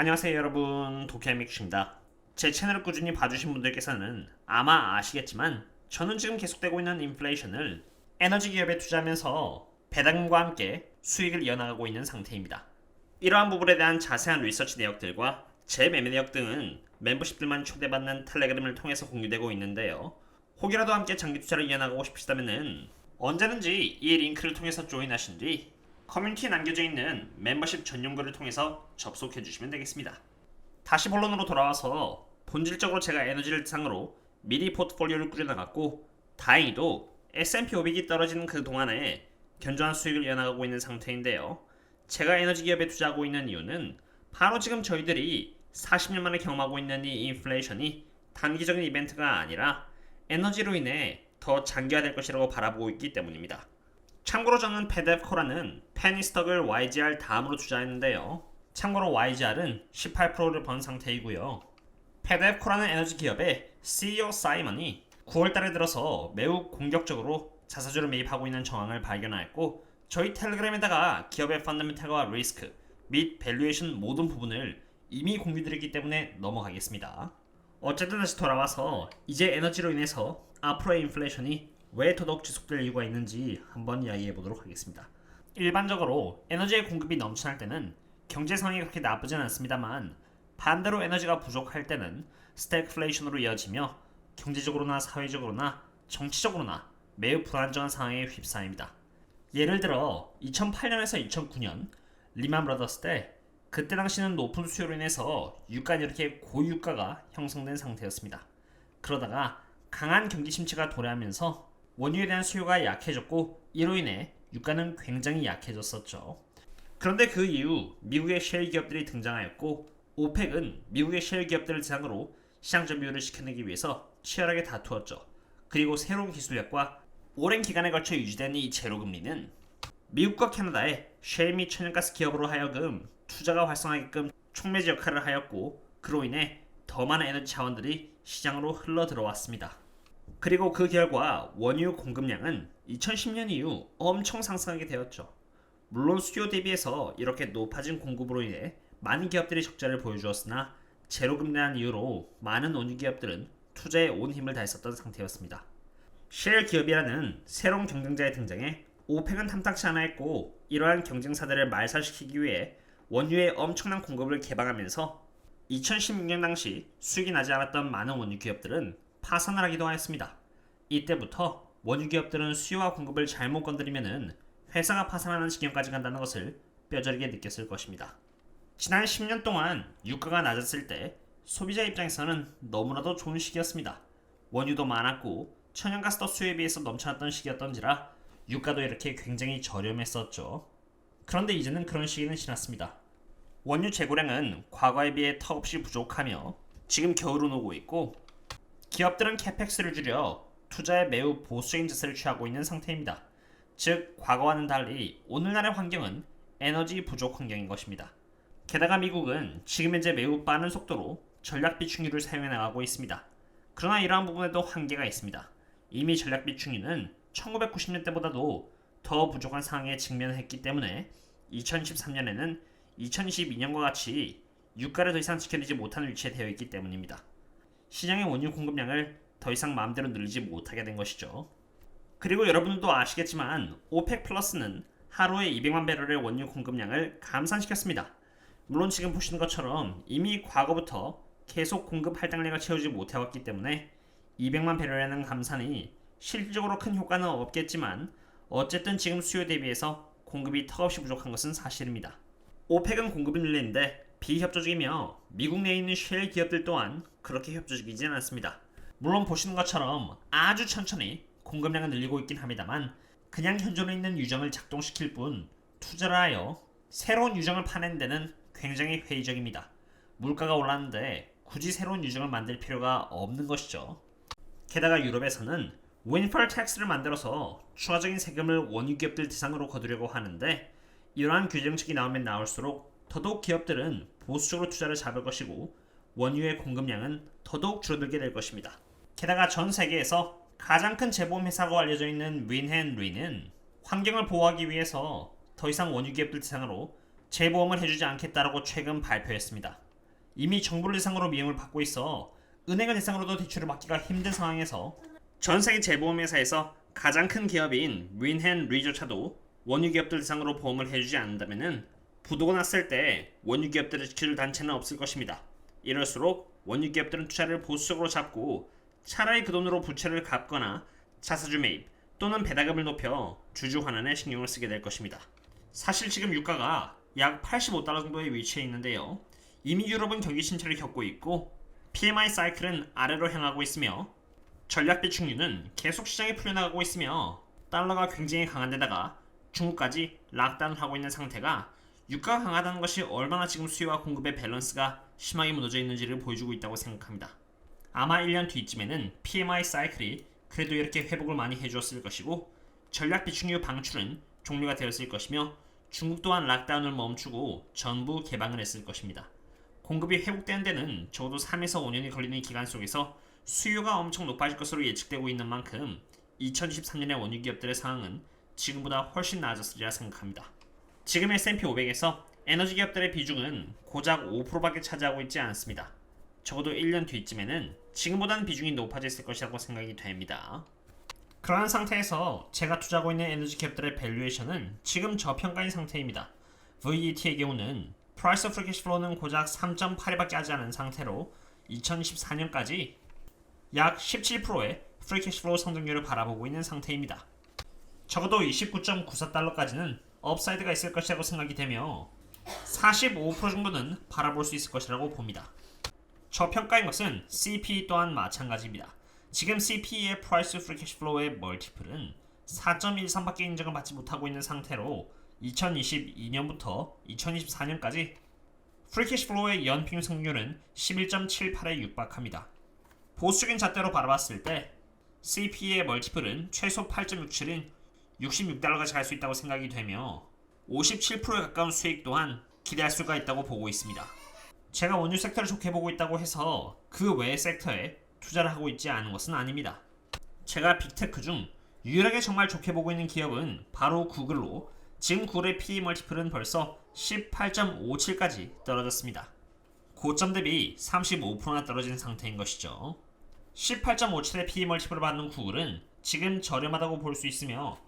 안녕하세요 여러분, 도쿄미믹입니다. 제 채널을 꾸준히 봐주신 분들께서는 아마 아시겠지만 저는 지금 계속되고 있는 인플레이션을 에너지 기업에 투자하면서 배당금과 함께 수익을 이어나가고 있는 상태입니다. 이러한 부분에 대한 자세한 리서치 내역들과 제 매매 내역 등은 멤버십들만 초대받는 텔레그램을 통해서 공유되고 있는데요. 혹이라도 함께 장기 투자를 이어나가고 싶으시다면 언제든지 이 링크를 통해서 조인하신 뒤 커뮤니티에 남겨져 있는 멤버십 전용글을 통해서 접속해 주시면 되겠습니다. 다시 본론으로 돌아와서 본질적으로 제가 에너지를 대상으로 미리 포트폴리오를 꾸려나갔고 다행히도 S&P 500이 떨어지는 그 동안에 견조한 수익을 이어나가고 있는 상태인데요. 제가 에너지 기업에 투자하고 있는 이유는 바로 지금 저희들이 40년 만에 경험하고 있는 이 인플레이션이 단기적인 이벤트가 아니라 에너지로 인해 더 장기화될 것이라고 바라보고 있기 때문입니다. 참고로 저는 페뎁코라는 페니스톡을 YGR 다음으로 투자했는데요. 참고로 YGR은 18%를 번 상태이고요. 페뎁코라는 에너지 기업의 CEO 사이먼이 9월달에 들어서 매우 공격적으로 자사주를 매입하고 있는 정황을 발견하였고 저희 텔레그램에다가 기업의 펀더멘탈과 리스크 및 밸류에이션 모든 부분을 이미 공유드렸기 때문에 넘어가겠습니다. 어쨌든 다시 돌아와서 이제 에너지로 인해서 앞으로의 인플레이션이 왜 더더욱 지속될 이유가 있는지 한번 이야기해 보도록 하겠습니다. 일반적으로 에너지의 공급이 넘쳐날 때는 경제 상황이 그렇게 나쁘진 않습니다만 반대로 에너지가 부족할 때는 스태그플레이션으로 이어지며 경제적으로나 사회적으로나 정치적으로나 매우 불안정한 상황에 휩싸입니다. 예를 들어 2008년에서 2009년 리만 브라더스 때 그때 당시는 높은 수요로 인해서 유가는 이렇게 고유가가 형성된 상태였습니다. 그러다가 강한 경기 침체가 도래하면서 원유에 대한 수요가 약해졌고 이로 인해 유가는 굉장히 약해졌었죠. 그런데 그 이후 미국의 셰일 기업들이 등장하였고 오펙은 미국의 셰일 기업들을 대상으로 시장 점유율을 시켜내기 위해서 치열하게 다투었죠. 그리고 새로운 기술력과 오랜 기간에 걸쳐 유지된 이 제로금리는 미국과 캐나다의 셰일 및 천연가스 기업으로 하여금 투자가 활성화하게끔 촉매지 역할을 하였고 그로 인해 더 많은 에너지 자원들이 시장으로 흘러 들어왔습니다. 그리고 그 결과 원유 공급량은 2010년 이후 엄청 상승하게 되었죠. 물론 수요 대비해서 이렇게 높아진 공급으로 인해 많은 기업들이 적자를 보여주었으나 제로금리라는 이유로 많은 원유 기업들은 투자에 온 힘을 다했었던 상태였습니다. 셰일 기업이라는 새로운 경쟁자의 등장에 오펙은 탐탁치 않아 했고 이러한 경쟁사들을 말살시키기 위해 원유의 엄청난 공급을 개방하면서 2016년 당시 수익이 나지 않았던 많은 원유 기업들은 파산을 하기도 하였습니다. 이때부터 원유 기업들은 수요와 공급을 잘못 건드리면은 회사가 파산하는 지경까지 간다는 것을 뼈저리게 느꼈을 것입니다. 지난 10년 동안 유가가 낮았을 때 소비자 입장에서는 너무나도 좋은 시기였습니다. 원유도 많았고 천연가스도 수요에 비해서 넘쳐났던 시기였던지라 유가도 이렇게 굉장히 저렴했었죠. 그런데 이제는 그런 시기는 지났습니다. 원유 재고량은 과거에 비해 턱없이 부족하며 지금 겨울은 오고 있고 기업들은 캐펙스를 줄여 투자에 매우 보수적인 자세를 취하고 있는 상태입니다. 즉 과거와는 달리 오늘날의 환경은 에너지 부족 환경인 것입니다. 게다가 미국은 지금 현재 매우 빠른 속도로 전략 비축유를 사용해 나가고 있습니다. 그러나 이러한 부분에도 한계가 있습니다. 이미 전략 비축유는 1990년대보다도 더 부족한 상황에 직면했기 때문에 2023년에는 2022년과 같이 유가를 더 이상 지켜내지 못하는 위치에 되어 있기 때문입니다. 시장의 원유 공급량을 더 이상 마음대로 늘리지 못하게 된 것이죠. 그리고 여러분도 아시겠지만 오펙 플러스는 하루에 200만 배럴의 원유 공급량을 감산시켰습니다. 물론 지금 보시는 것처럼 이미 과거부터 계속 공급 할당량을 채우지 못해왔기 때문에 200만 배럴이라는 감산이 실질적으로 큰 효과는 없겠지만 어쨌든 지금 수요 대비해서 공급이 턱없이 부족한 것은 사실입니다. 오펙은 공급을 늘리는데 비협조적이며 미국 내에 있는 셰일 기업들 또한 그렇게 협조적이지는 않습니다. 물론 보시는 것처럼 아주 천천히 공급량을 늘리고 있긴 합니다만 그냥 현존에 있는 유정을 작동시킬 뿐 투자를 하여 새로운 유정을 파는 데는 굉장히 회의적입니다. 물가가 올랐는데 굳이 새로운 유정을 만들 필요가 없는 것이죠. 게다가 유럽에서는 윈펄 텍스를 만들어서 추가적인 세금을 원유 기업들 대상으로 거두려고 하는데 이러한 규정책이 나오면 나올수록 더더욱 기업들은 보수적으로 투자를 잡을 것이고 원유의 공급량은 더더욱 줄어들게 될 것입니다. 게다가 전 세계에서 가장 큰 재보험 회사로 알려져 있는 윈앤리는 환경을 보호하기 위해서 더 이상 원유 기업들 대상으로 재보험을 해주지 않겠다라고 최근 발표했습니다. 이미 정부를 대상으로 미용을 받고 있어 은행을 대상으로도 대출을 받기가 힘든 상황에서 전 세계 재보험회사에서 가장 큰 기업인 윈헨 리조차도 원유 기업들 대상으로 보험을 해주지 않는다면은 부도가 났을 때 원유 기업들을 지킬 단체는 없을 것입니다. 이럴수록 원유 기업들은 투자를 보수적으로 잡고 차라리 그 돈으로 부채를 갚거나 자사주 매입 또는 배당금을 높여 주주 환원에 신경을 쓰게 될 것입니다. 사실 지금 유가가 약 85달러 정도의 위치해 있는데요. 이미 유럽은 경기 침체를 겪고 있고 PMI 사이클은 아래로 향하고 있으며 전략 비축률은 계속 시장에 풀려나가고 있으며 달러가 굉장히 강한 데다가 중국까지 락다운을 하고 있는 상태가 유가가 강하다는 것이 얼마나 지금 수요와 공급의 밸런스가 심하게 무너져 있는지를 보여주고 있다고 생각합니다. 아마 1년 뒤쯤에는 PMI 사이클이 그래도 이렇게 회복을 많이 해주었을 것이고 전략 비축률 방출은 종료가 되었을 것이며 중국 또한 락다운을 멈추고 전부 개방을 했을 것입니다. 공급이 회복되는 데는 적어도 3에서 5년이 걸리는 기간 속에서 수요가 엄청 높아질 것으로 예측되고 있는 만큼 2023년의 원유 기업들의 상황은 지금보다 훨씬 나아졌으리라 생각합니다. 지금 S&P 500에서 에너지 기업들의 비중은 고작 5%밖에 차지하고 있지 않습니다. 적어도 1년 뒤쯤에는 지금보다는 비중이 높아졌을 것이라고 생각이 됩니다. 그러한 상태에서 제가 투자하고 있는 에너지 기업들의 밸류에이션은 지금 저평가인 상태입니다. VET의 경우는 Price of Free Cash Flow는 고작 3.82밖에 하지 않은 상태로 2024년까지 약 17%의 Free Cash Flow 성장률을 바라보고 있는 상태입니다. 적어도 29.94달러까지는 업사이드가 있을 것이라고 생각이 되며 45% 정도는 바라볼 수 있을 것이라고 봅니다. 저평가인 것은 CPE 또한 마찬가지입니다. 지금 CPE의 Price Free Cash Flow의 멀티플은 4.13밖에 인정을 받지 못하고 있는 상태로 2022년부터 2024년까지 Free Cash Flow의 연평균 성장률은 11.78에 육박합니다. 보수적인 잣대로 바라봤을 때 CPE의 멀티플은 최소 8.67인 66달러까지 갈 수 있다고 생각이 되며 57%에 가까운 수익 또한 기대할 수가 있다고 보고 있습니다. 제가 원유 섹터를 좋게 보고 있다고 해서 그 외의 섹터에 투자를 하고 있지 않은 것은 아닙니다. 제가 빅테크 중 유일하게 정말 좋게 보고 있는 기업은 바로 구글로 지금 구글의 PE 멀티플은 벌써 18.57까지 떨어졌습니다. 고점 대비 35%나 떨어진 상태인 것이죠. 18.57의 PE 멀티플을 받는 구글은 지금 저렴하다고 볼 수 있으며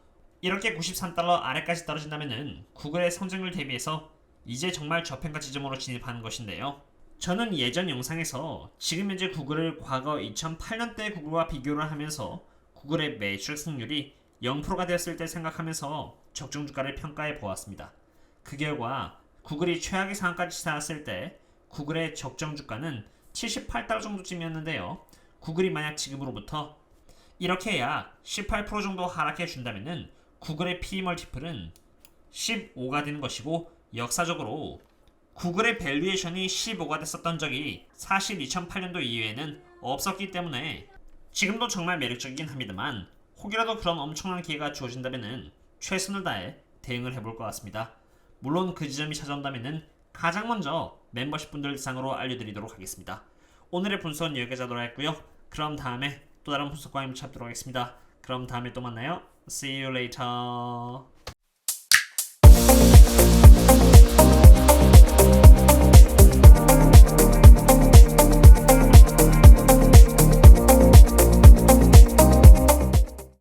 이렇게 93달러 아래까지 떨어진다면 구글의 성장률 대비해서 이제 정말 저평가 지점으로 진입하는 것인데요. 저는 예전 영상에서 지금 현재 구글을 과거 2008년대 구글과 비교를 하면서 구글의 매출 승률이 0%가 되었을 때 생각하면서 적정 주가를 평가해 보았습니다. 그 결과 구글이 최악의 상황까지 치닫았을 때 구글의 적정 주가는 78달러 정도쯤이었는데요. 구글이 만약 지금으로부터 이렇게 약 18% 정도 하락해 준다면은 구글의 PE 멀티플은 15가 되는 것이고 역사적으로 구글의 밸류에이션이 15가 됐었던 적이 사실 2008년도 이후에는 없었기 때문에 지금도 정말 매력적이긴 합니다만 혹이라도 그런 엄청난 기회가 주어진다면 최선을 다해 대응을 해볼 것 같습니다. 물론 그 지점이 찾아온다면 가장 먼저 멤버십 분들 대상으로 알려드리도록 하겠습니다. 오늘의 분석은 여기까지 하도록 하겠고요. 그럼 다음에 또 다른 분석과 찾도록 하겠습니다. 그럼 다음에 또 만나요. See you later.